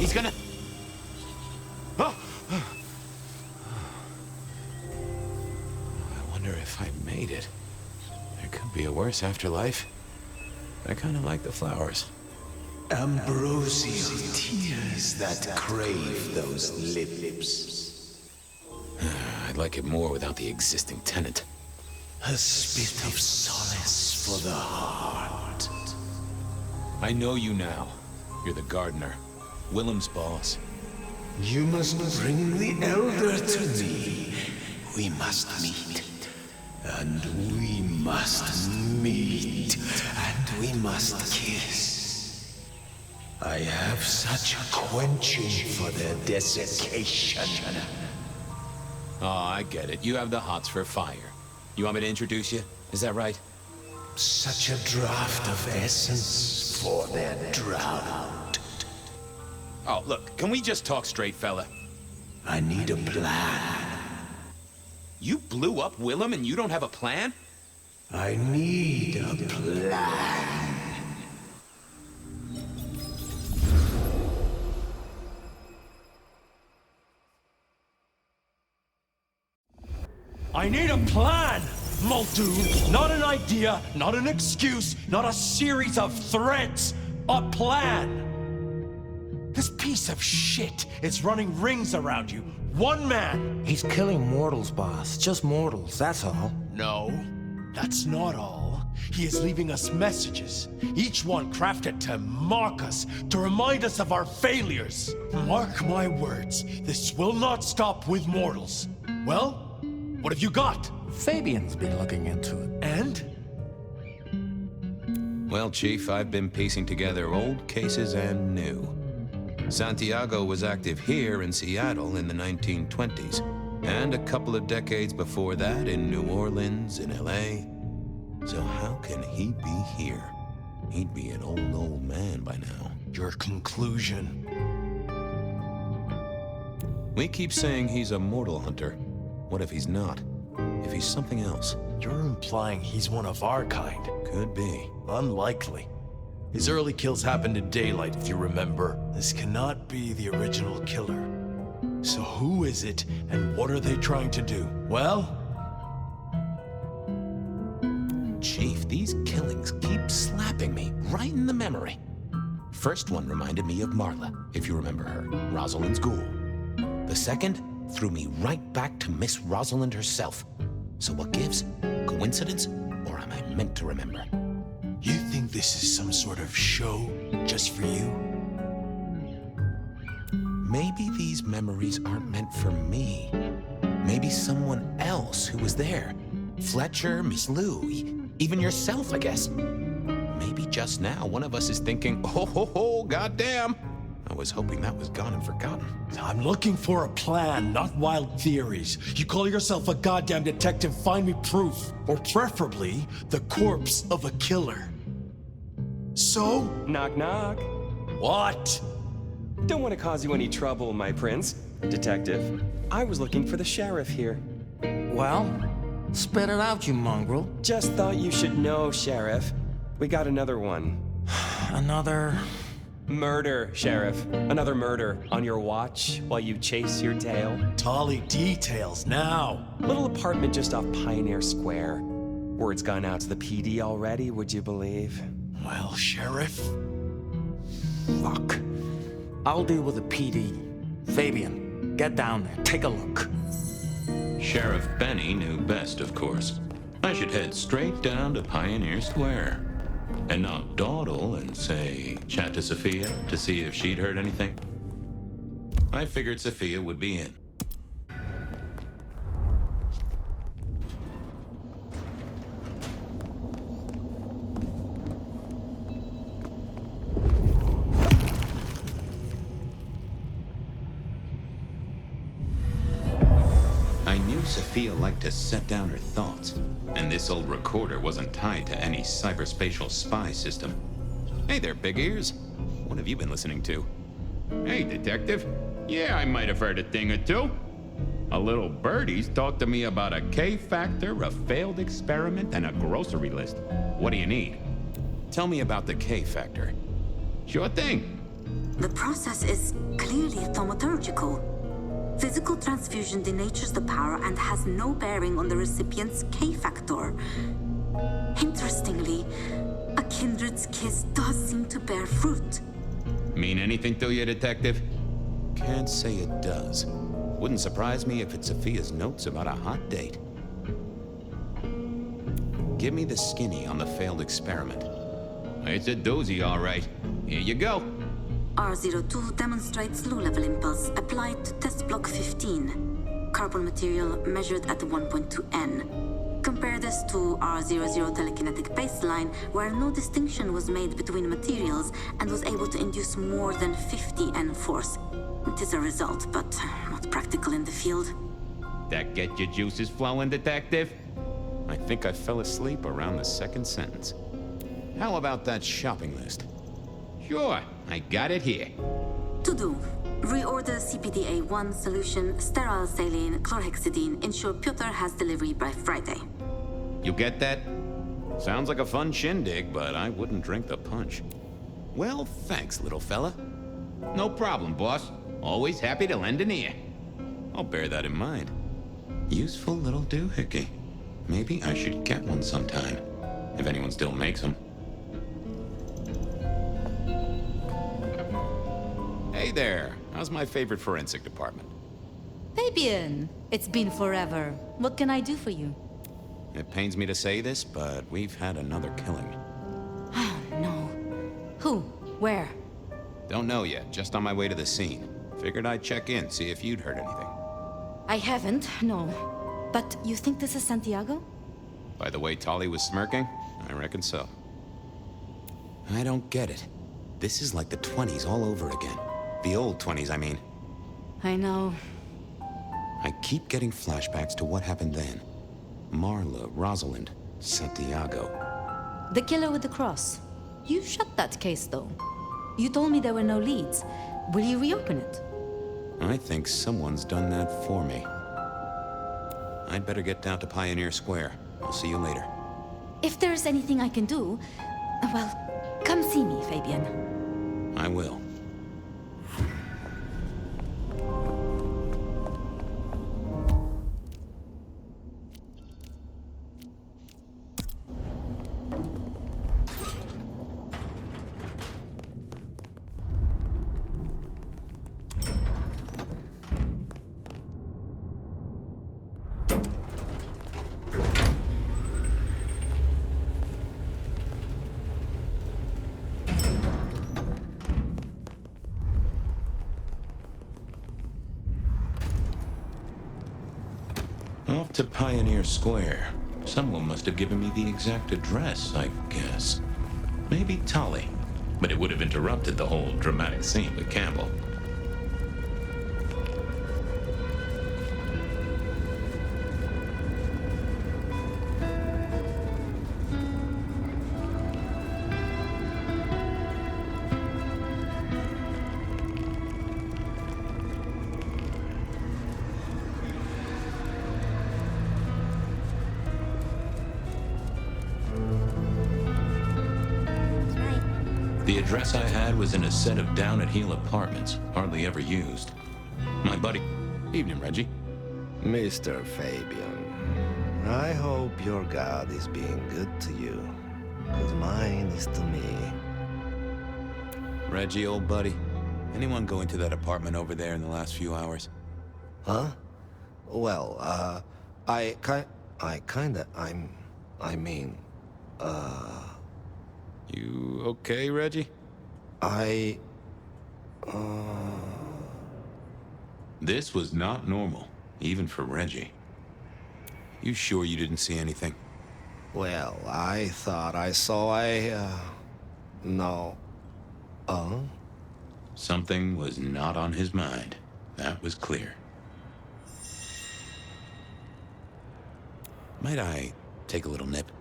He's gonna... Oh. I wonder if I made it. There could be a worse afterlife. I kind of like the flowers. Ambrosial tears that crave those lips. I'd like it more without the existing tenant. A spit of solace for the heart. I know you now. You're the gardener. Willem's boss. You must bring the elder to me. We must meet. And we must meet. And we must kiss. I have such a quenching for their desiccation. Oh, I get it. You have the hots for fire. You want me to introduce you? Is that right? Such a draught of essence for their drought. Oh, look, can we just talk straight, fella? I need a plan. You blew up Willem and you don't have a plan? I need a plan. I need a plan, Muldoon. Not an idea, not an excuse, not a series of threats. A plan. This piece of shit is running rings around you. One man. He's killing mortals, boss. Just mortals, that's all. No, that's not all. He is leaving us messages, each one crafted to mark us, to remind us of our failures. Mark my words, this will not stop with mortals. Well, what have you got? Fabien's been looking into it. And? Well, Chief, I've been piecing together old cases and new. Santiago was active here in Seattle in the 1920s, and a couple of decades before that in New Orleans, in LA. So how can he be here? He'd be an old man by now. Your conclusion? We keep saying he's a mortal hunter. What if he's not? If he's something else? You're implying he's one of our kind. Could be. Unlikely. His early kills happened in daylight, if you remember. This cannot be the original killer. So who is it, and what are they trying to do? Well? Chief, these killings keep slapping me right in the memory. First one reminded me of Marla, if you remember her, Rosalind's ghoul. The second threw me right back to Miss Rosalind herself. So what gives? Coincidence, or am I meant to remember? You think this is some sort of show just for you? Maybe these memories aren't meant for me. Maybe someone else who was there. Fletcher, Miss Lou, even yourself, I guess. Maybe just now one of us is thinking, oh, goddamn. I was hoping that was gone and forgotten. I'm looking for a plan, not wild theories. You call yourself a goddamn detective, find me proof. Or preferably, the corpse of a killer. So? Knock, knock. What? Don't want to cause you any trouble, my prince. Detective, I was looking for the sheriff here. Well, spit it out, you mongrel. Just thought you should know, Sheriff. We got another one. Another... Murder, Sheriff. Another murder on your watch while you chase your tail. Tolly details now. Little apartment just off Pioneer Square. Word's gone out to the PD already, would you believe? Well, Sheriff? Fuck. I'll deal with the PD. Fabien, get down there, take a look. Sheriff Benny knew best, of course. I should head straight down to Pioneer Square. And not dawdle and say, chat to Sophia to see if she'd heard anything. I figured Sophia would be in. I knew Sophia liked to set down her thoughts, and this old recorder wasn't tied to any cyberspatial spy system. Hey there, big ears. What have you been listening to? Hey, detective. Yeah, I might have heard a thing or two. A little birdie's talked to me about a K-factor, a failed experiment, and a grocery list. What do you need? Tell me about the K-factor. Sure thing. The process is clearly thaumaturgical. Physical transfusion denatures the power and has no bearing on the recipient's K-factor. Interestingly, a kindred's kiss does seem to bear fruit. Mean anything to you, Detective? Can't say it does. Wouldn't surprise me if it's Sophia's notes about a hot date. Give me the skinny on the failed experiment. It's a doozy, all right. Here you go. R02 demonstrates low-level impulse applied to test block 15. Carbon material measured at 1.2 N. Compare this to R00 telekinetic baseline, where no distinction was made between materials and was able to induce more than 50 N force. It is a result, but not practical in the field. That get your juices flowing, Detective? I think I fell asleep around the second sentence. How about that shopping list? Sure, I got it here. To do. Reorder CPDA-1 solution, sterile saline, chlorhexidine. Ensure Piotr has delivery by Friday. You get that? Sounds like a fun shindig, but I wouldn't drink the punch. Well, thanks, little fella. No problem, boss. Always happy to lend an ear. I'll bear that in mind. Useful little doohickey. Maybe I should get one sometime, if anyone still makes them. Hey there, how's my favorite forensic department? Fabien, it's been forever. What can I do for you? It pains me to say this, but we've had another killing. Oh, no. Who? Where? Don't know yet, just on my way to the scene. Figured I'd check in, see if you'd heard anything. I haven't, no. But you think this is Santiago? By the way Tali was smirking, I reckon so. I don't get it. This is like the 20s all over again. The old 20s, I mean. I know. I keep getting flashbacks to what happened then. Marla, Rosalind, Santiago. The killer with the cross. You shut that case, though. You told me there were no leads. Will you reopen it? I think someone's done that for me. I'd better get down to Pioneer Square. I'll see you later. If there's anything I can do, well, come see me, Fabien. I will. Off to Pioneer Square. Someone must have given me the exact address, I guess. Maybe Tali. But it would have interrupted the whole dramatic scene with Campbell. The address I had was in a set of down-at-heel apartments, hardly ever used. My buddy... Evening, Reggie. Mr. Fabien, I hope your God is being good to you, because mine is to me. Reggie, old buddy. Anyone go into that apartment over there in the last few hours? Huh? Well, I mean, You okay, Reggie? This was not normal, even for Reggie. You sure you didn't see anything? Well, I thought I saw no. Something was not on his mind. That was clear. Might I take a little nip?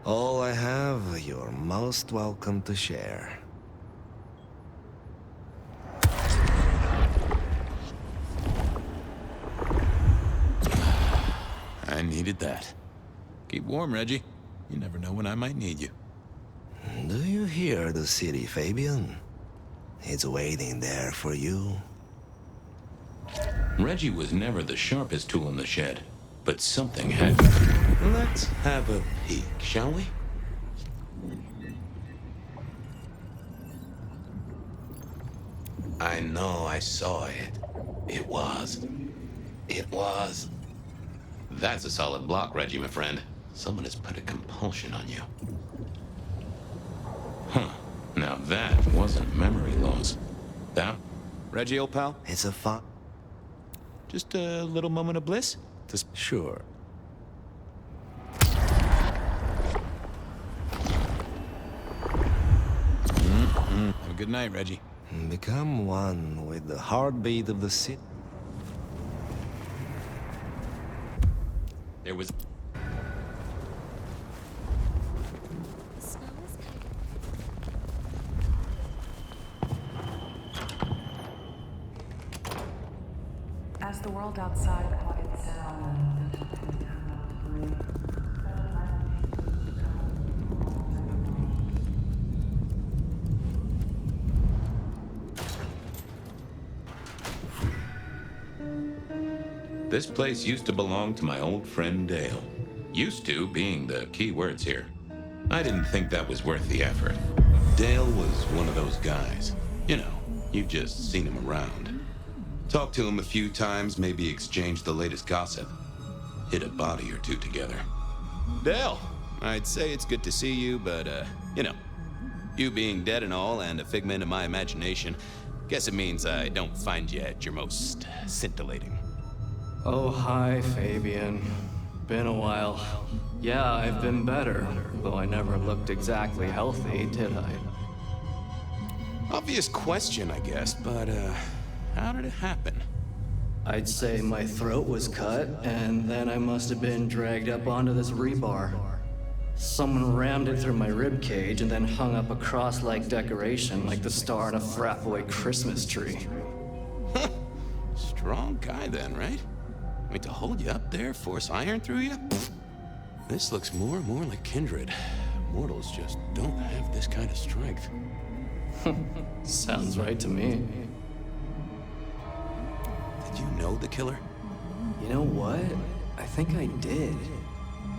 All I have, you're most welcome to share. I needed that. Keep warm, Reggie. You never know when I might need you. Do you hear the city, Fabien? It's waiting there for you. Reggie was never the sharpest tool in the shed, but something had. Let's have a peek, shall we? I know, I saw it. It was. That's a solid block, Reggie, my friend. Someone has put a compulsion on you. Huh. Now that wasn't memory loss. That? Reggie, old pal? It's a fun. Just a little moment of bliss? Sure. Have a good night, Reggie. Become one with the heartbeat of the city. There was. As the world outside quiets down and things come out to breathe, This place used to belong to my old friend Dale. Used to being the key words here. I didn't think that was worth the effort. Dale was one of those guys. You know, you've just seen him around. Talked to him a few times, maybe exchanged the latest gossip. Hit a body or two together. Dale, I'd say it's good to see you, but, you know, you being dead and all and a figment of my imagination, guess it means I don't find you at your most scintillating. Oh, hi, Fabien. Been a while. Yeah, I've been better, though I never looked exactly healthy, did I? Obvious question, I guess, but, how did it happen? I'd say my throat was cut, and then I must have been dragged up onto this rebar. Someone rammed it through my rib cage and then hung up a cross-like decoration like the star on a frat boy Christmas tree. Strong guy then, right? I mean, to hold you up there, force iron through you? Pfft. This looks more and more like kindred. Mortals just don't have this kind of strength. Sounds right to me. Did you know the killer? You know what? I think I did.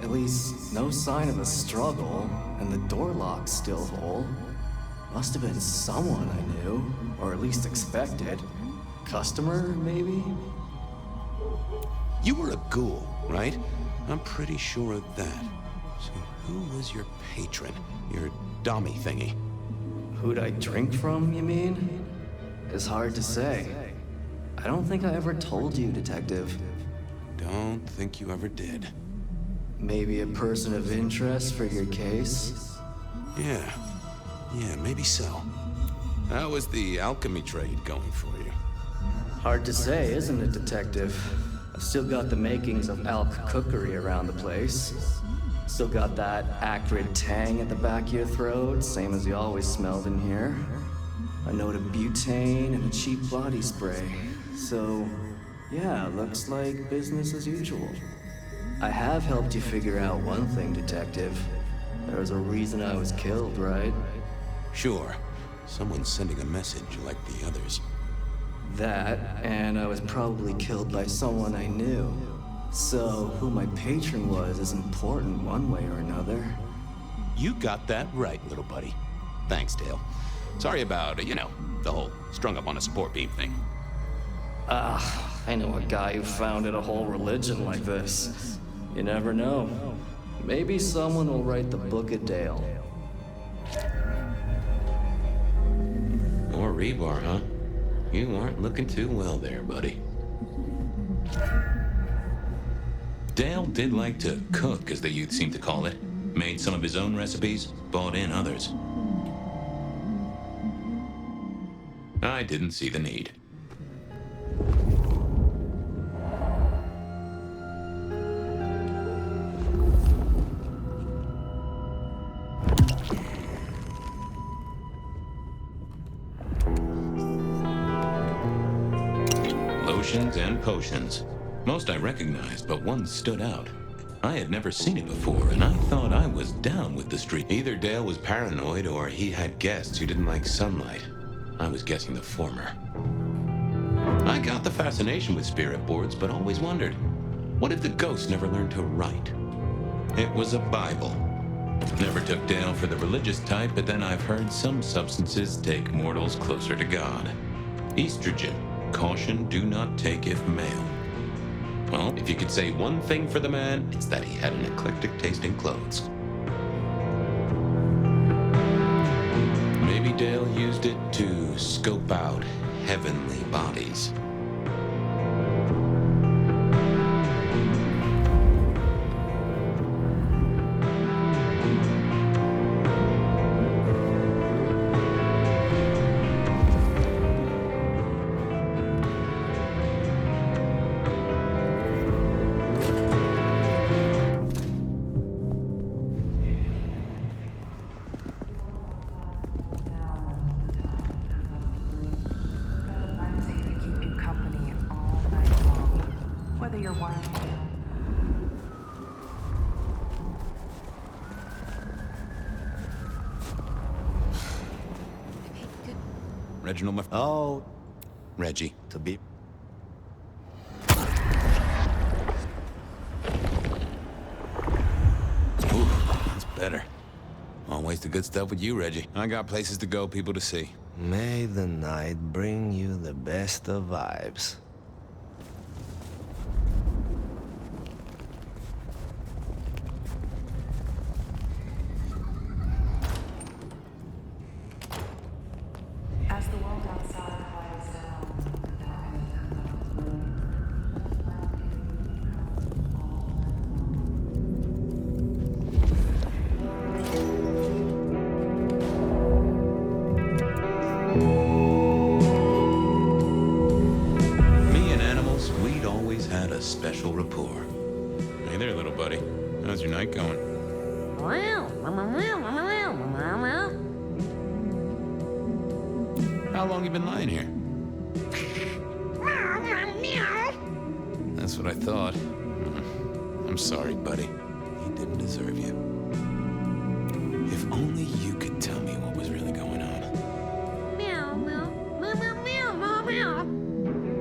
At least, no sign of a struggle, and the door lock's still whole. Must have been someone I knew, or at least expected. Customer, maybe? You were a ghoul, right? I'm pretty sure of that. So who was your patron? Your dommy thingy? Who'd I drink from, you mean? It's hard to say. I don't think I ever told you, Detective. Don't think you ever did. Maybe a person of interest for your case? Yeah, maybe so. How was the alchemy trade going for you? Hard to say, isn't it, Detective? I've still got the makings of alk cookery around the place. Still got that acrid tang at the back of your throat, same as you always smelled in here. A note of butane and a cheap body spray. So, yeah, looks like business as usual. I have helped you figure out one thing, Detective. There was a reason I was killed, right? Sure. Someone's sending a message like the others. That, and I was probably killed by someone I knew. So, who my patron was is important one way or another. You got that right, little buddy. Thanks, Dale. Sorry about, the whole strung up on a support beam thing. I know a guy who founded a whole religion like this. You never know. Maybe someone will write the Book of Dale. More rebar, huh? You aren't looking too well there, buddy. Dale did like to cook, as the youth seem to call it. Made some of his own recipes, bought in others. I didn't see the need. Lotions and potions. Most I recognized, but one stood out. I had never seen it before, and I thought I was down with the street. Either Dale was paranoid, or he had guests who didn't like sunlight. I was guessing the former. I got the fascination with spirit boards, but always wondered, what if the ghosts never learned to write? It was a Bible. Never took Dale for the religious type, but then I've heard some substances take mortals closer to God. Estrogen, caution, do not take if male. Well, if you could say one thing for the man, it's that he had an eclectic taste in clothes. Maybe Dale used it to scope out heavenly bodies. Reginald, Oh, Reggie. to be... Ooh, that's better. Always the good stuff with you, Reggie. I got places to go, people to see. May the night bring you the best of vibes. As the world outside quiets Me and animals, we'd always had a special rapport. Hey there, little buddy. How's your night going? How long you been lying here? That's what I thought. I'm sorry, buddy. He didn't deserve you. If only you could tell me what was really going on.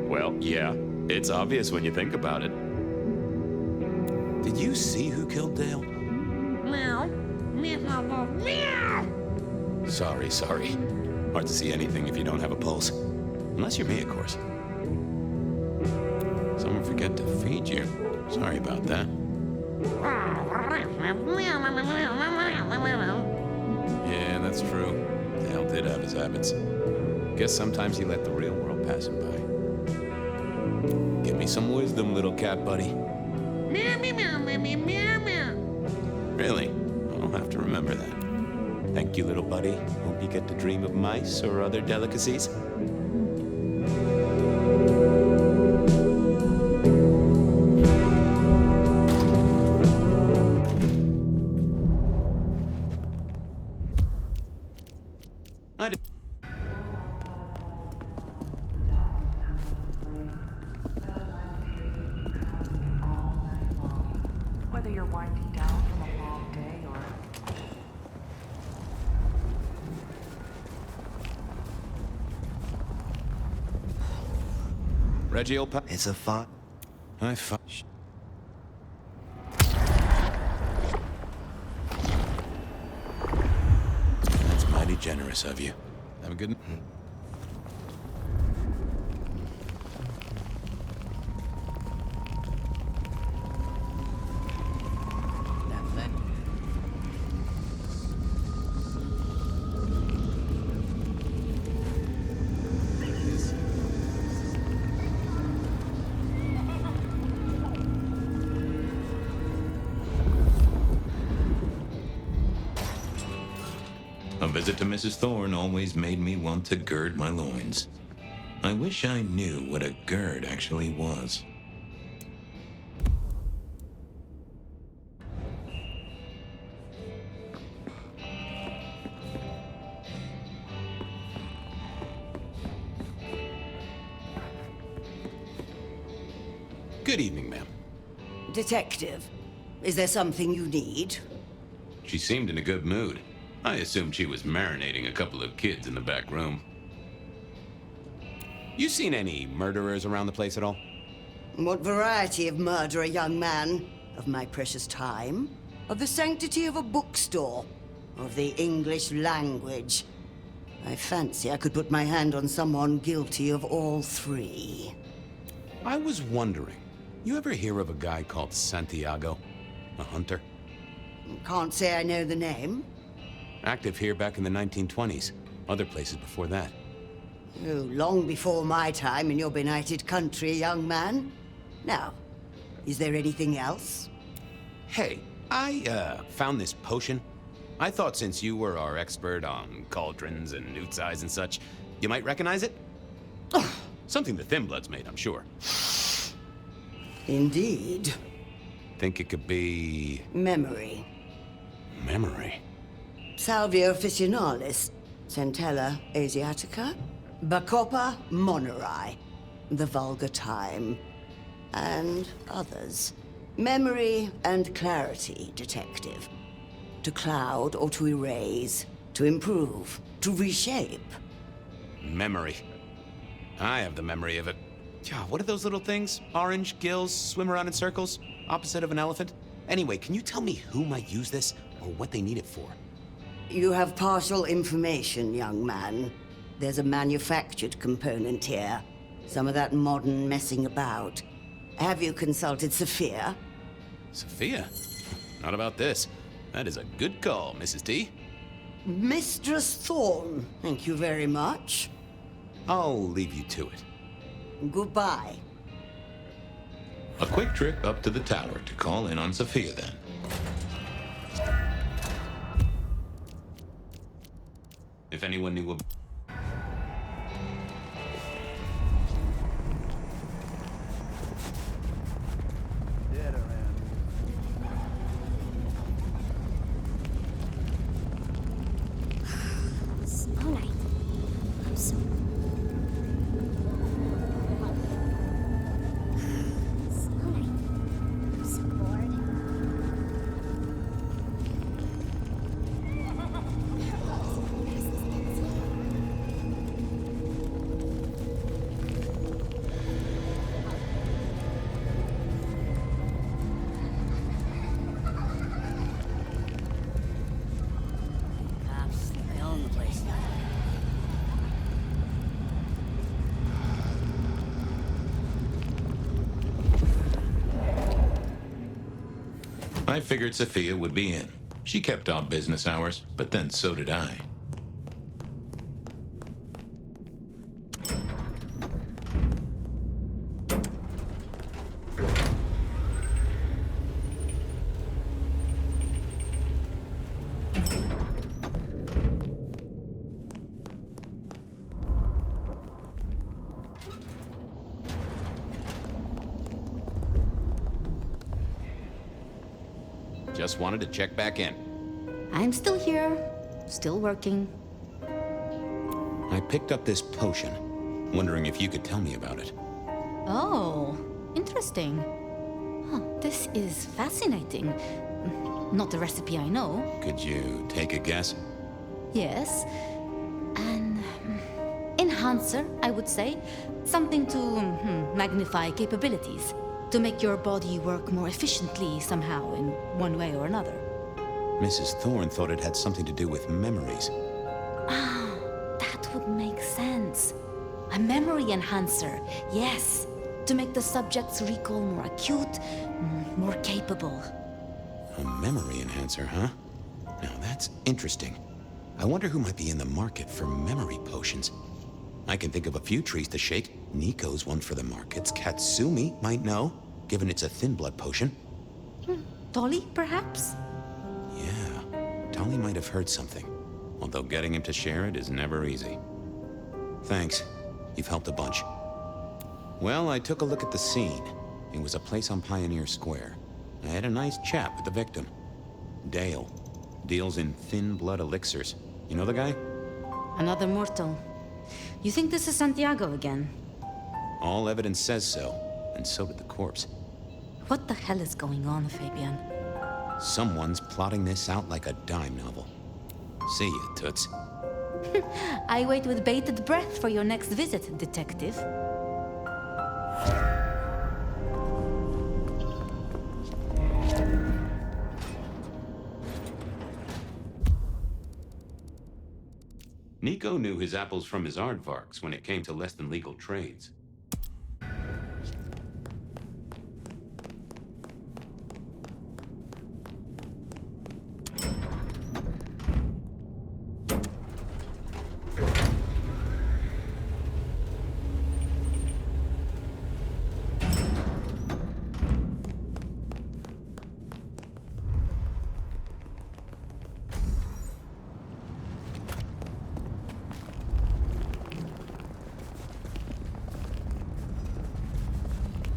Well, yeah. It's obvious when you think about it. Did you see who killed Dale? Sorry. Hard to see anything if you don't have a pulse. Unless you're me, of course. Someone forget to feed you. Sorry about that. Yeah, that's true. Dale did have his habits. Guess sometimes he let the real world pass him by. Give me some wisdom, little cat buddy. Really? I'll have to remember that. Thank you, little buddy. Hope you get to dream of mice or other delicacies. whether you're winding down from a long day or... Reggie, old pal. It's a fun. That's mighty generous of you. Have a good night. A visit to Mrs. Thorne always made me want to gird my loins. I wish I knew what a gird actually was. Good evening, ma'am. Detective, is there something you need? She seemed in a good mood. I assumed she was marinating a couple of kids in the back room. You seen any murderers around the place at all? What variety of murder, young man? Of my precious time? Of the sanctity of a bookstore? Of the English language? I fancy I could put my hand on someone guilty of all three. I was wondering, you ever hear of a guy called Santiago? A hunter? Can't say I know the name. Active here back in the 1920s. Other places before that. Oh, long before my time in your benighted country, young man. Now, is there anything else? Hey, I found this potion. I thought since you were our expert on cauldrons and newt eyes and such, you might recognize it? Something the Thin Bloods made, I'm sure. Indeed. Think it could be... Memory. Memory? Salvia officinalis, Centella asiatica, Bacopa moneri, the vulgar time, and others. Memory and clarity, detective. To cloud or to erase, to improve, to reshape. Memory. I have the memory of it. Yeah, what are those little things? Orange gills, swim around in circles, opposite of an elephant? Anyway, can you tell me who might use this, or what they need it for? You have partial information, young man. There's a manufactured component here. Some of that modern messing about. Have you consulted Sophia? Sophia? Not about this. That is a good call, Mrs. T. Mistress Thorne, thank you very much. I'll leave you to it. Goodbye. A quick trip up to the tower to call in on Sophia, then. If anyone knew what... I figured Sophia would be in. She kept odd business hours, but then so did I. Just wanted to check back in. I'm still here, still working. I picked up this potion, wondering if you could tell me about it. Oh, interesting. Huh, this is fascinating. Not the recipe I know. Could you take a guess? Yes. An enhancer, I would say. Something to magnify capabilities. To make your body work more efficiently somehow, in one way or another. Mrs. Thorne thought it had something to do with memories. Ah, that would make sense. A memory enhancer, yes. To make the subject's recall more acute, more capable. A memory enhancer, huh? Now that's interesting. I wonder who might be in the market for memory potions. I can think of a few trees to shake. Nico's one for the markets. Katsumi might know, given it's a thin blood potion. Tolly, perhaps? Yeah, Tolly might have heard something. Although getting him to share it is never easy. Thanks. You've helped a bunch. Well, I took a look at the scene. It was a place on Pioneer Square. I had a nice chat with the victim. Dale. Deals in thin blood elixirs. You know the guy? Another mortal. You think this is Santiago again? All evidence says so, and so did the corpse. What the hell is going on, Fabien? Someone's plotting this out like a dime novel. See ya, Toots. I wait with bated breath for your next visit, Detective. Nico knew his apples from his aardvarks when it came to less than legal trades.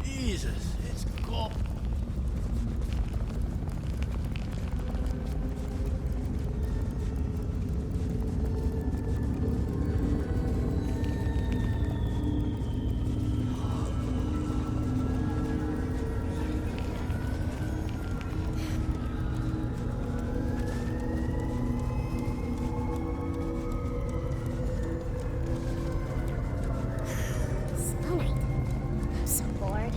Jesus, it's cold. Snow Knight. I'm so bored.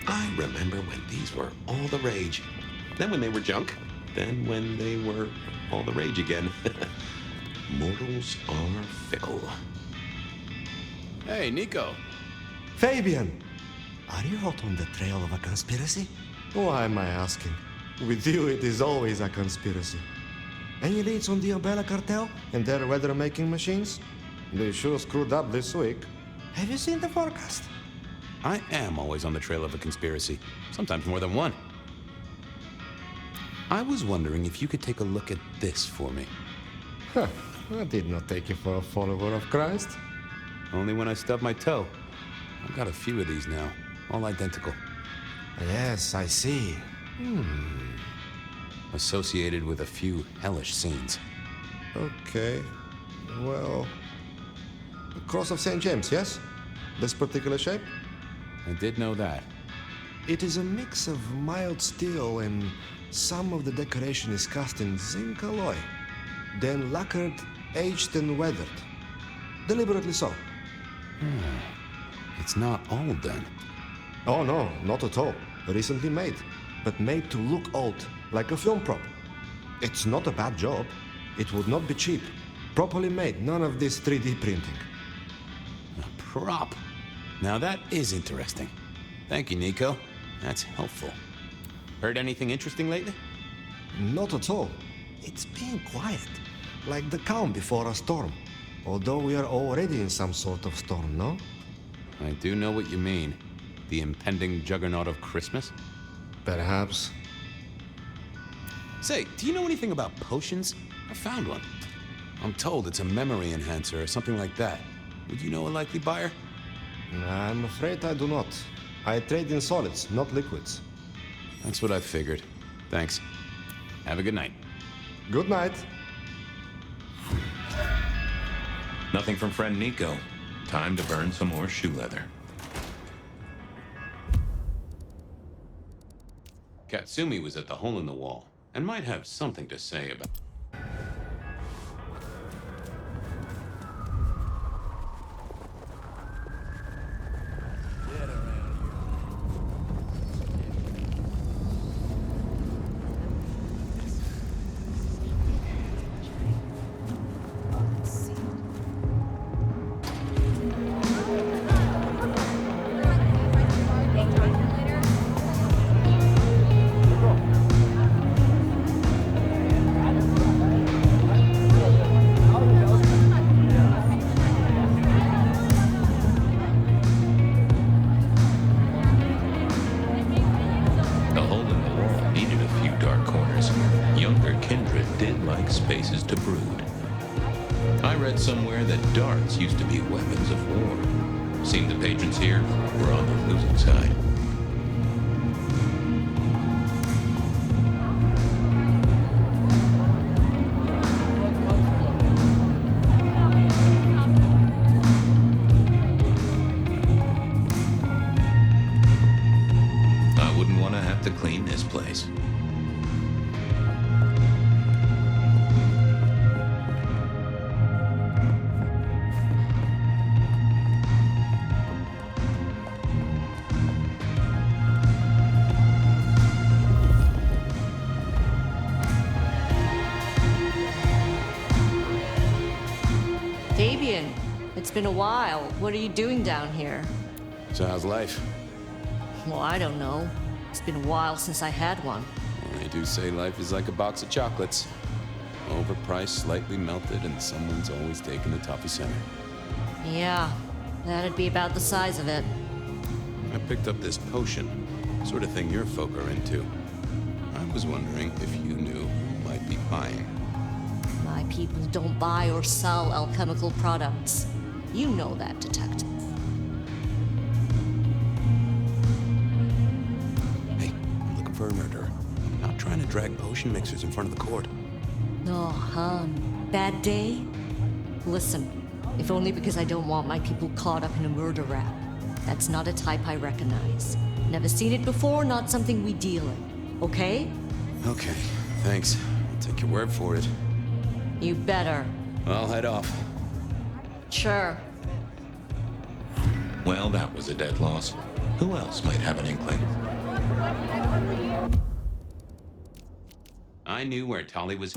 I remember when these were all the rage. Then when they were junk. Then when they were all the rage again. Mortals are fickle. Hey, Nico. Fabien! Are you hot on the trail of a conspiracy? Why am I asking? With you, it is always a conspiracy. Any leads on the Umbrella Cartel and their weather-making machines? They sure screwed up this week. Have you seen the forecast? I am always on the trail of a conspiracy. Sometimes more than one. I was wondering if you could take a look at this for me. Huh. I did not take you for a follower of Christ. Only when I stub my toe. I've got a few of these now. All identical. Yes, I see. Associated with a few hellish scenes. Okay. Well... The Cross of St. James, yes? This particular shape? I did know that. It is a mix of mild steel and some of the decoration is cast in zinc alloy. Then lacquered, aged and weathered. Deliberately so. It's not old then. Oh no, not at all. Recently made. But made to look old, like a film prop. It's not a bad job. It would not be cheap. Properly made, none of this 3D printing. A prop? Now that is interesting. Thank you, Nico. That's helpful. Heard anything interesting lately? Not at all. It's been quiet. Like the calm before a storm. Although we are already in some sort of storm, no? I do know what you mean. The impending juggernaut of Christmas? Perhaps. Say, do you know anything about potions? I found one. I'm told it's a memory enhancer or something like that. Would you know a likely buyer? I'm afraid I do not. I trade in solids, not liquids. That's what I figured. Thanks. Have a good night. Good night. Nothing from friend Nico. Time to burn some more shoe leather. Katsumi was at the hole in the wall and might have something to say about... blank spaces to brood. I read somewhere that darts used to be weapons of war. Seemed the patrons here were on the losing side. I wouldn't want to have to clean this place. Fabien, it's been a while. What are you doing down here? So how's life? Well, I don't know. It's been a while since I had one. They do say life is like a box of chocolates. Overpriced, slightly melted, and someone's always taking the toffee center. Yeah, that'd be about the size of it. I picked up this potion. Sort of thing your folk are into. I was wondering if you knew who might be buying. My people don't buy or sell alchemical products. You know that, detective. Hey, I'm looking for a murderer. I'm not trying to drag potion mixers in front of the court. Oh, hon. Bad day? Listen, if only because I don't want my people caught up in a murder rap. That's not a type I recognize. Never seen it before, not something we deal in. Okay? Okay, thanks. I'll take your word for it. You better. I'll head off. Sure. Well, that was a dead loss. Who else might have an inkling? I knew where Tolly was.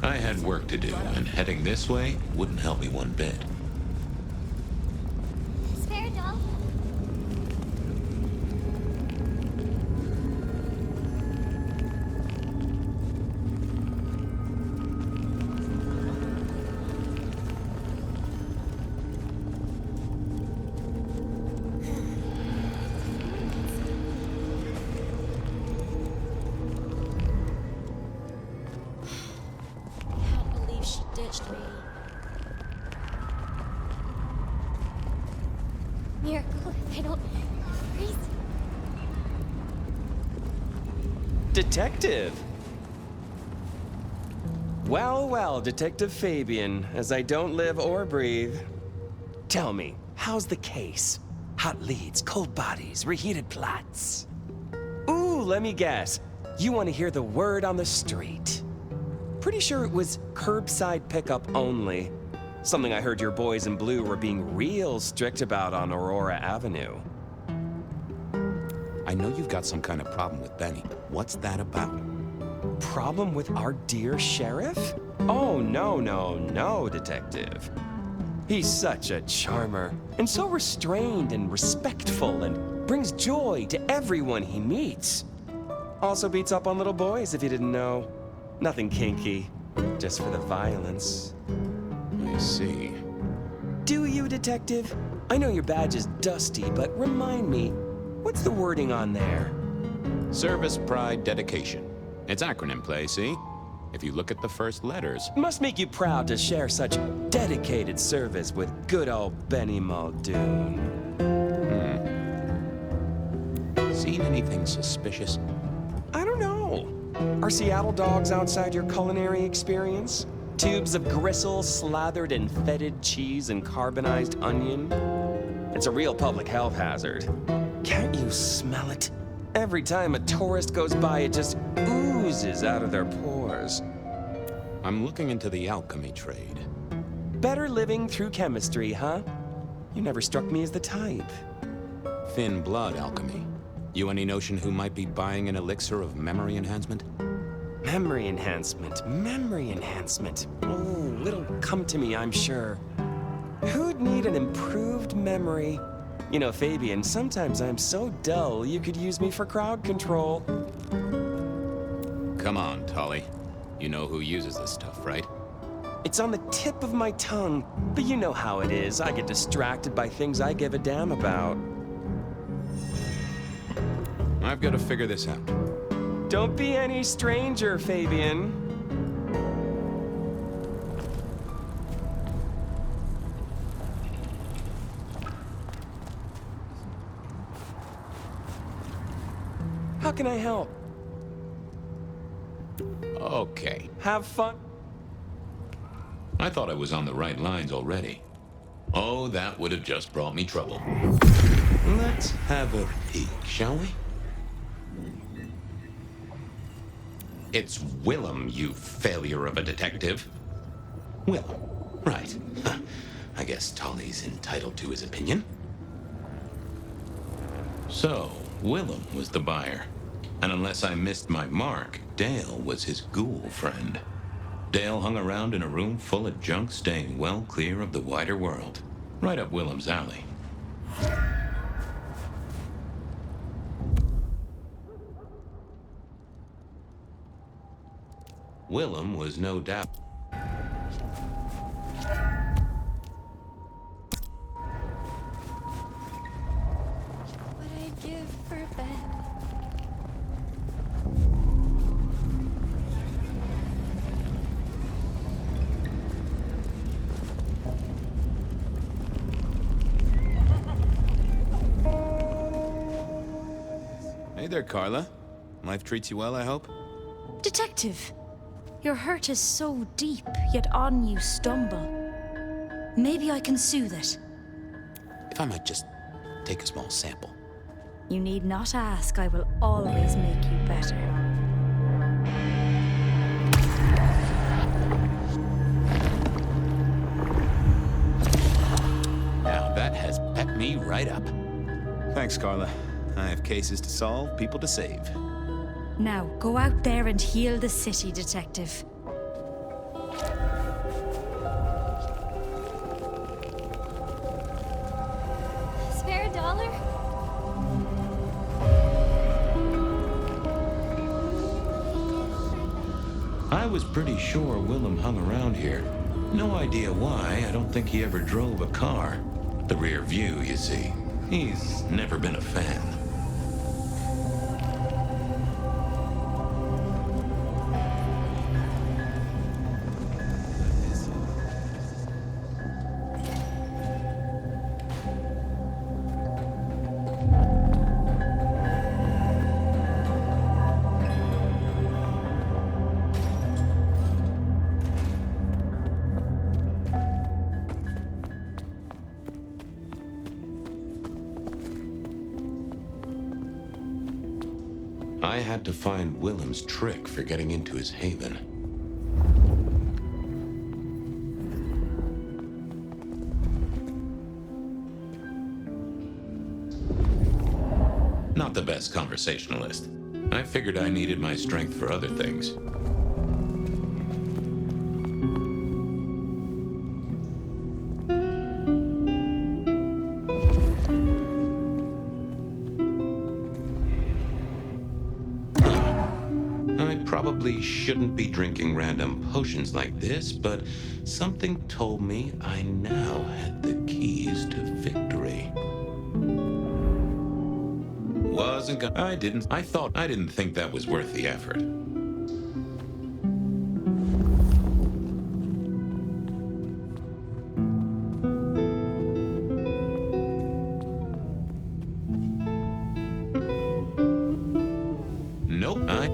I had work to do, and heading this way wouldn't help me one bit. Spare doll? Ditched me. Miracle, if I don't freeze. Detective! Well, well, Detective Fabien, as I don't live or breathe. Tell me, how's the case? Hot leads, cold bodies, reheated plots. Ooh, let me guess. You want to hear the word on the street. Pretty sure it was curbside pickup only. Something I heard your boys in blue were being real strict about on Aurora Avenue. I know you've got some kind of problem with Benny. What's that about? Problem with our dear sheriff? Oh, no, Detective. He's such a charmer, and so restrained and respectful, and brings joy to everyone he meets. Also beats up on little boys, if you didn't know. Nothing kinky, just for the violence. I see. Do you, Detective? I know your badge is dusty, but remind me, what's the wording on there? Service, pride, dedication. It's acronym play, see? If you look at the first letters. Must make you proud to share such dedicated service with good old Benny Muldoon. Seen anything suspicious? I don't know. Are Seattle dogs outside your culinary experience? Tubes of gristle slathered in fetid cheese and carbonized onion? It's a real public health hazard. Can't you smell it? Every time a tourist goes by, it just oozes out of their pores. I'm looking into the alchemy trade. Better living through chemistry, huh? You never struck me as the type. Thin blood alchemy. You any notion who might be buying an elixir of memory enhancement? Memory enhancement. Oh, it'll come to me, I'm sure. Who'd need an improved memory? You know, Fabien, sometimes I'm so dull you could use me for crowd control. Come on, Tolly. You know who uses this stuff, right? It's on the tip of my tongue, but you know how it is. I get distracted by things I give a damn about. I've got to figure this out. Don't be any stranger, Fabien. How can I help? Okay. Have fun. I thought I was on the right lines already. Oh, that would have just brought me trouble. Let's have a peek, shall we? It's Willem, you failure of a detective. Willem, right. I guess Tolly's entitled to his opinion. So, Willem was the buyer. And unless I missed my mark, Dale was his ghoul friend. Dale hung around in a room full of junk, staying well clear of the wider world. Right up Willem's alley. Willem was no doubt. What I'd give for a bed. Hey there, Carla. Life treats you well, I hope? Detective, your hurt is so deep, yet on you stumble. Maybe I can soothe it. If I might just take a small sample. You need not ask, I will always make you better. Now that has pepped me right up. Thanks, Carla. I have cases to solve, people to save. Now, go out there and heal the city, Detective. Spare a dollar? I was pretty sure Willem hung around here. No idea why. I don't think he ever drove a car. The rear view, you see. He's never been a fan. I had to find Willem's trick for getting into his haven. Not the best conversationalist. I figured I needed my strength for other things. Probably shouldn't be drinking random potions like this, but something told me I now had the keys to victory. Wasn't gonna. I didn't think that was worth the effort. Nope, I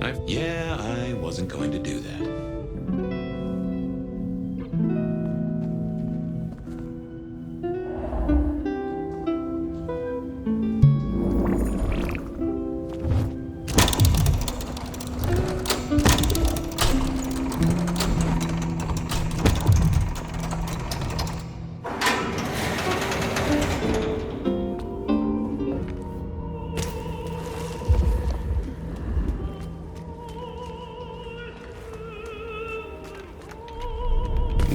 wasn't going to do that.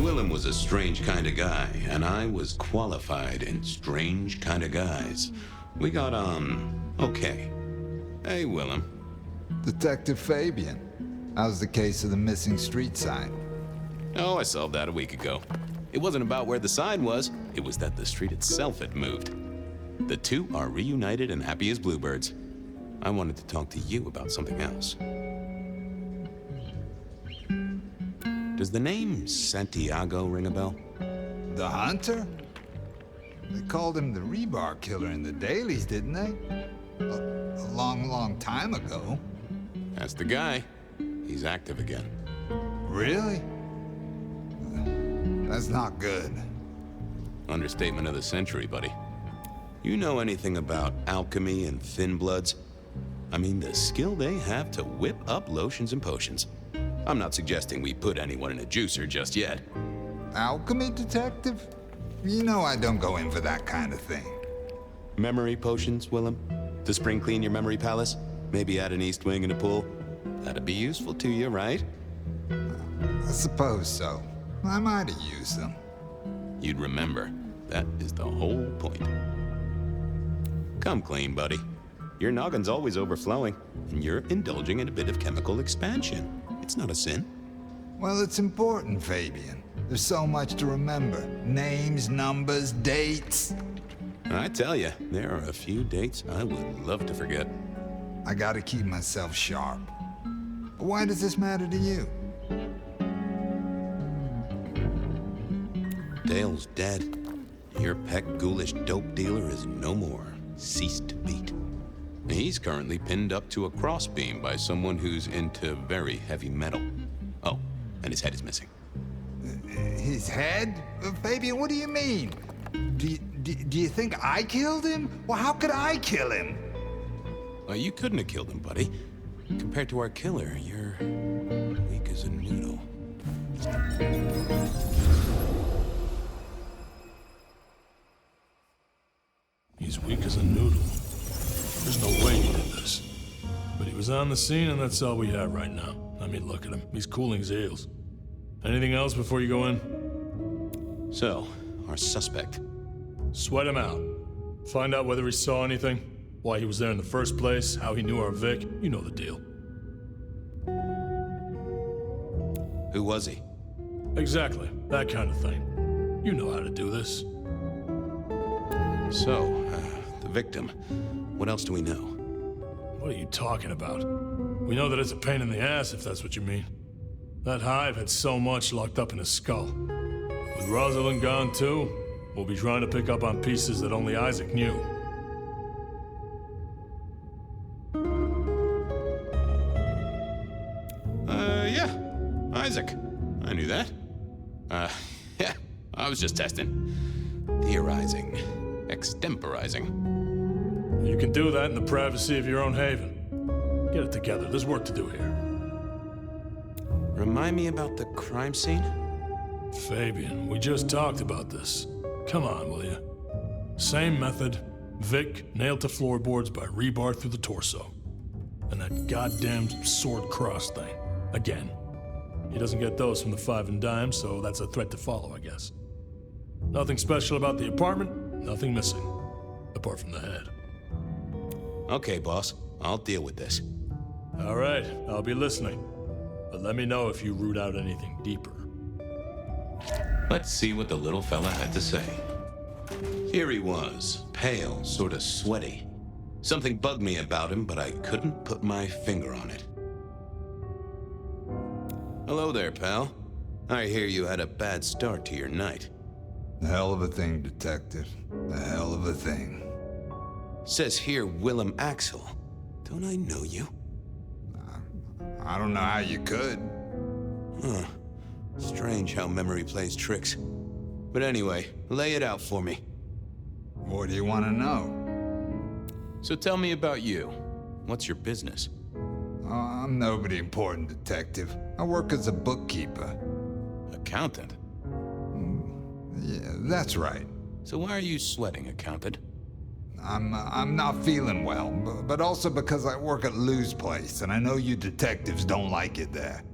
Willem was a strange kind of guy, and I was qualified in strange kind of guys. We got on okay. Hey, Willem. Detective Fabien. How's the case of the missing street sign? Oh, I solved that a week ago. It wasn't about where the sign was, it was that the street itself had moved. The two are reunited and happy as bluebirds. I wanted to talk to you about something else. Does the name Santiago ring a bell? The hunter? They called him the rebar killer in the dailies, didn't they? A long, long time ago. That's the guy. He's active again. Really? That's not good. Understatement of the century, buddy. You know anything about alchemy and thin bloods? I mean, the skill they have to whip up lotions and potions. I'm not suggesting we put anyone in a juicer just yet. Alchemy, detective? You know I don't go in for that kind of thing. Memory potions, Willem? To spring clean your memory palace? Maybe add an east wing and a pool? That'd be useful to you, right? I suppose so. I might have used them. You'd remember. That is the whole point. Come clean, buddy. Your noggin's always overflowing, and you're indulging in a bit of chemical expansion. It's not a sin. Well, it's important, Fabien. There's so much to remember. Names, numbers, dates. I tell you, there are a few dates I would love to forget. I gotta keep myself sharp. But why does this matter to you? Dale's dead. Your peck ghoulish dope dealer is no more. Ceased to beat. He's currently pinned up to a crossbeam by someone who's into very heavy metal. Oh, and his head is missing. His head? Fabien, what do you mean? Do you think I killed him? Well, how could I kill him? Well, you couldn't have killed him, buddy. Compared to our killer, you're weak as a noodle. He's weak as a noodle. There's no way he did this. But he was on the scene, and that's all we have right now. I mean, look at him. He's cooling his heels. Anything else before you go in? So, our suspect. Sweat him out. Find out whether he saw anything, why he was there in the first place, how he knew our Vic. You know the deal. Who was he? Exactly. That kind of thing. You know how to do this. So, the victim. What else do we know? What are you talking about? We know that it's a pain in the ass, if that's what you mean. That hive had so much locked up in his skull. With Rosalind gone too, we'll be trying to pick up on pieces that only Isaac knew. Yeah. Isaac. I knew that. Yeah. I was just testing. Theorizing. Extemporizing. You can do that in the privacy of your own haven. Get it together. There's work to do here. Remind me about the crime scene? Fabien, we just talked about this. Come on, will you? Same method. Vic nailed to floorboards by rebar through the torso. And that goddamn sword cross thing. Again. He doesn't get those from the five and dime, so that's a threat to follow, I guess. Nothing special about the apartment, nothing missing. Apart from the head. Okay, boss. I'll deal with this. All right, I'll be listening. But let me know if you root out anything deeper. Let's see what the little fella had to say. Here he was, pale, sort of sweaty. Something bugged me about him, but I couldn't put my finger on it. Hello there, pal. I hear you had a bad start to your night. A hell of a thing, detective. A hell of a thing. Says here Willem Axel. Don't I know you? I don't know how you could. Huh. Strange how memory plays tricks. But anyway, lay it out for me. What do you want to know? So tell me about you. What's your business? I'm nobody important, detective. I work as a bookkeeper. Accountant? Yeah, that's right. So why are you sweating, accountant? I'm not feeling well, but also because I work at Lou's place, and I know you detectives don't like it there.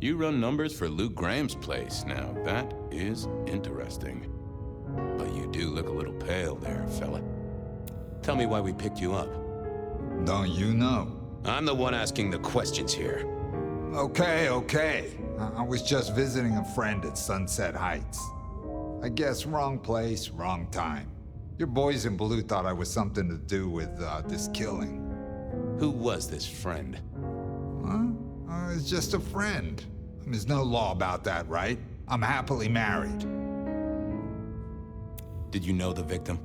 You run numbers for Lou Graham's place. Now, that is interesting. But you do look a little pale there, fella. Tell me why we picked you up. Don't you know? I'm the one asking the questions here. Okay. I was just visiting a friend at Sunset Heights. I guess wrong place, wrong time. Your boys in blue thought I was something to do with this killing. Who was this friend? Huh? It's just a friend. There's no law about that, right? I'm happily married. Did you know the victim?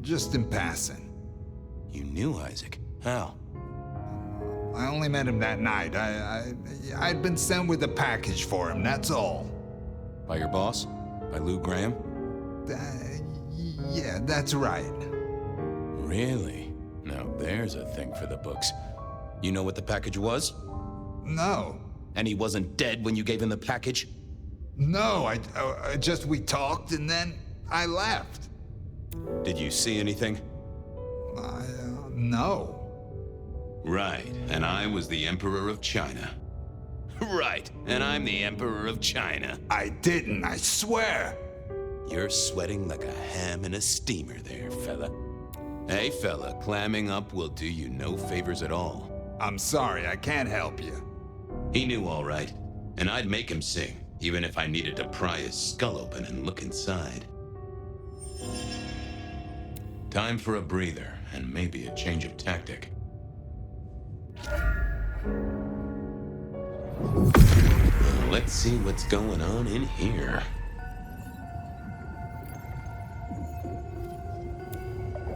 Just in passing. You knew Isaac? How? I only met him that night. I'd been sent with a package for him, that's all. By your boss? By Lou Graham? Yeah, that's right. Really? Now there's a thing for the books. You know what the package was? No. And he wasn't dead when you gave him the package? No, we talked and then I left. Did you see anything? No. Right, and I was the Emperor of China. Right, and I'm the Emperor of China. I didn't, I swear. You're sweating like a ham in a steamer there, fella. Hey, fella, clamming up will do you no favors at all. I'm sorry, I can't help you. He knew all right, and I'd make him sing, even if I needed to pry his skull open and look inside. Time for a breather, and maybe a change of tactic. Let's see what's going on in here.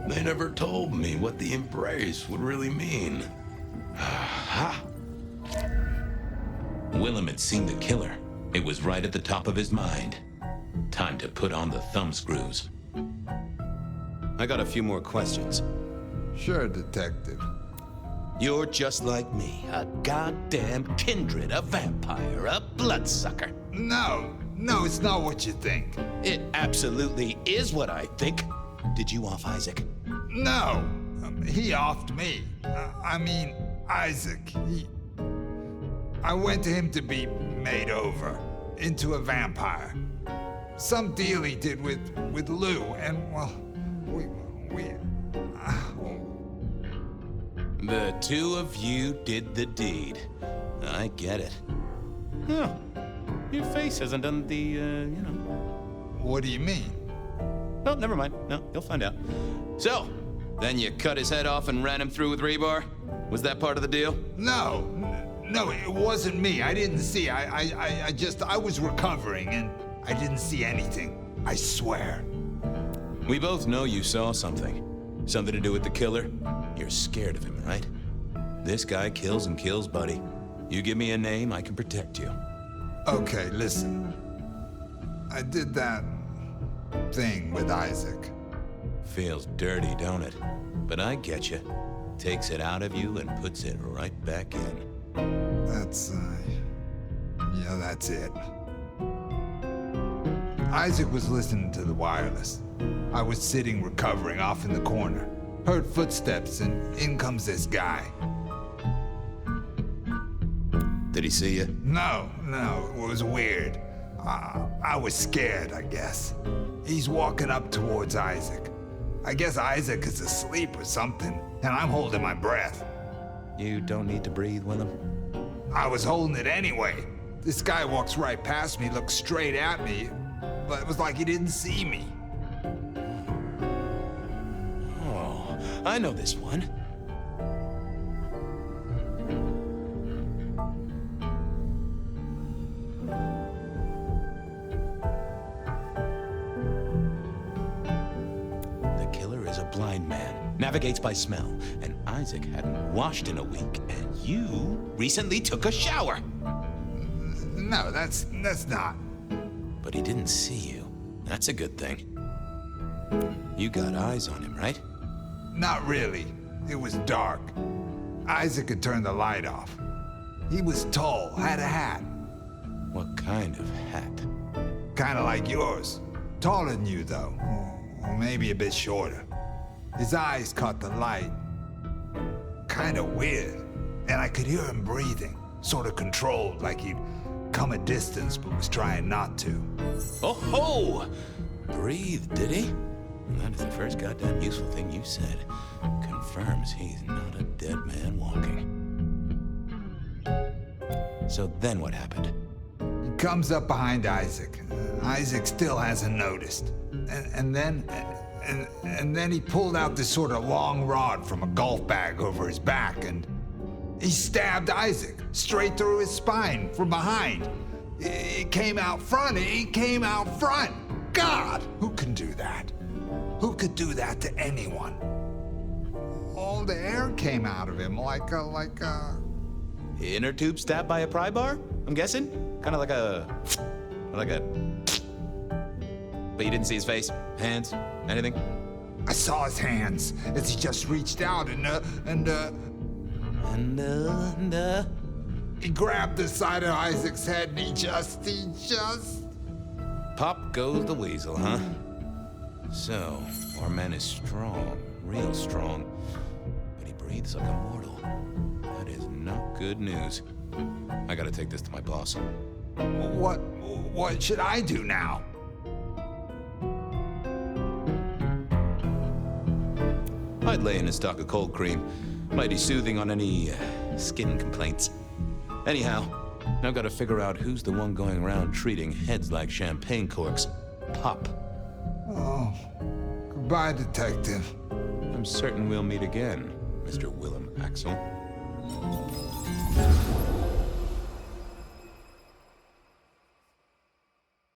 They never told me what the embrace would really mean. Aha! Willem had seen the killer. It was right at the top of his mind. Time to put on the thumbscrews. I got a few more questions. Sure, Detective. You're just like me, a goddamn kindred, a vampire, a bloodsucker. No, it's not what you think. It absolutely is what I think. Did you off Isaac? No, he offed me. I mean, Isaac. I went to him to be made over into a vampire. Some deal he did with Lou, and well, The two of you did the deed. I get it. Oh, your face hasn't done the, What do you mean? Well, never mind. No, you'll find out. So, then you cut his head off and ran him through with rebar? Was that part of the deal? No, it wasn't me. I didn't see. I was recovering and I didn't see anything. I swear. We both know you saw something. Something to do with the killer? You're scared of him, right? This guy kills and kills, buddy. You give me a name, I can protect you. Okay, listen. I did that thing with Isaac. Feels dirty, don't it? But I get you. Takes it out of you and puts it right back in. That's it. Isaac was listening to the wireless. I was sitting recovering off in the corner. Heard footsteps and in comes this guy. Did he see you? No, it was weird. I was scared, I guess. He's walking up towards Isaac. I guess Isaac is asleep or something, and I'm holding my breath. You don't need to breathe, Willem. I was holding it anyway. This guy walks right past me, looks straight at me, but it was like he didn't see me. Oh, I know this one. Blind man, navigates by smell, and Isaac hadn't washed in a week, and you recently took a shower. No, that's not. But he didn't see you. That's a good thing. You got eyes on him, right? Not really. It was dark. Isaac had turned the light off. He was tall, had a hat. What kind of hat? Kinda like yours. Taller than you, though. Or maybe a bit shorter. His eyes caught the light. Kinda weird. And I could hear him breathing. Sorta controlled, like he'd come a distance but was trying not to. Oh ho! Breathe, did he? That is the first goddamn useful thing you said. Confirms he's not a dead man walking. So then what happened? He comes up behind Isaac. Isaac still hasn't noticed. And then he pulled out this sort of long rod from a golf bag over his back, and he stabbed Isaac straight through his spine from behind. It came out front. He came out front. God, who can do that? Who could do that to anyone? All the air came out of him like a... Inner tube stabbed by a pry bar? I'm guessing? Kind of like a... But you didn't see his face? Hands? Anything? I saw his hands as he just reached out and he grabbed the side of Isaac's head and he just... Pop goes the weasel, huh? So, our man is strong, real strong, but he breathes like a mortal. That is not good news. I gotta take this to my boss. What should I do now? I'd lay in a stock of cold cream. Mighty soothing on any skin complaints. Anyhow, now gotta figure out who's the one going around treating heads like champagne corks. Pop. Oh, goodbye, Detective. I'm certain we'll meet again, Mr. Willem Axel.